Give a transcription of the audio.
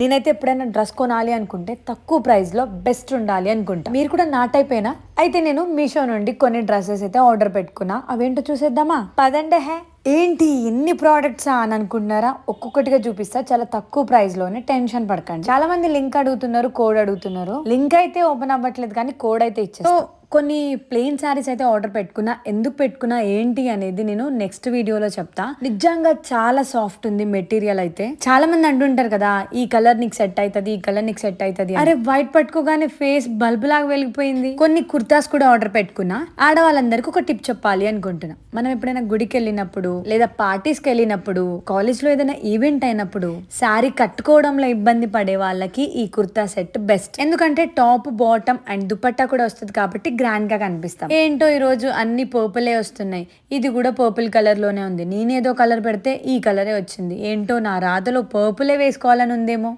నేనైతే ఎప్పుడైనా డ్రెస్ కొనాలి అనుకుంటే తక్కువ ప్రైస్లో బెస్ట్ ఉండాలి అనుకుంటా. మీరు కూడా నా టైప్ అయినా అయితే నేను మీషో నుండి కొన్ని డ్రెస్సెస్ అయితే ఆర్డర్ పెట్టుకున్నా. అవేంటో చూసేద్దామా? పదండే. ఏంటి ఎన్ని ప్రోడక్ట్సా అని అనుకుంటున్నారా? ఒక్కొక్కటిగా చూపిస్తా, చాలా తక్కువ ప్రైస్ లోనే. టెన్షన్ పడకండి. చాలా మంది లింక్ అడుగుతున్నారు, కోడ్ అడుగుతున్నారు. లింక్ అయితే ఓపెన్ అవ్వట్లేదు కానీ కోడ్ అయితే ఇచ్చేస్తా. కొన్ని ప్లెయిన్ శారీస్ అయితే ఆర్డర్ పెట్టుకున్నా. ఎందుకు పెట్టుకున్నా ఏంటి అనేది నేను నెక్స్ట్ వీడియోలో చెప్తా. నిజంగా చాలా సాఫ్ట్ ఉంది మెటీరియల్ అయితే. చాలా మంది అంటుంటారు కదా, ఈ కలర్ నీకు సెట్ అవుతుంది, ఈ కలర్ నీకు సెట్ అవుతుంది. అరే వైట్ పట్టుకోగానే ఫేస్ బల్బ్ లాగా వెలిగిపోయింది. కొన్ని కుర్తాస్ కూడా ఆర్డర్ పెట్టుకున్నా. ఆడవాళ్ళందరికీ ఒక టిప్ చెప్పాలి అనుకుంటున్నా. మనం ఎప్పుడైనా గుడికి వెళ్ళినప్పుడు, లేదా పార్టీస్కి వెళ్ళినప్పుడు, కాలేజ్ లో ఏదైనా ఈవెంట్ అయినప్పుడు శారీ కట్టుకోవడంలో ఇబ్బంది పడే వాళ్ళకి ఈ కుర్తా సెట్ బెస్ట్. ఎందుకంటే టాప్, బాటమ్ అండ్ దుపట్టా కూడా వస్తుంది కాబట్టి గ్రాండ్ గా కనిపిస్తాం. ఏంటో ఈ రోజు అన్ని పర్పులే వస్తున్నాయి. ఇది కూడా పర్పుల్ కలర్ లోనే ఉంది. నేనేదో కలర్ పెడితే ఈ కలరే వచ్చింది. ఏంటో నా రాతలో పర్పులే వేసుకోవాలని ఉందేమో.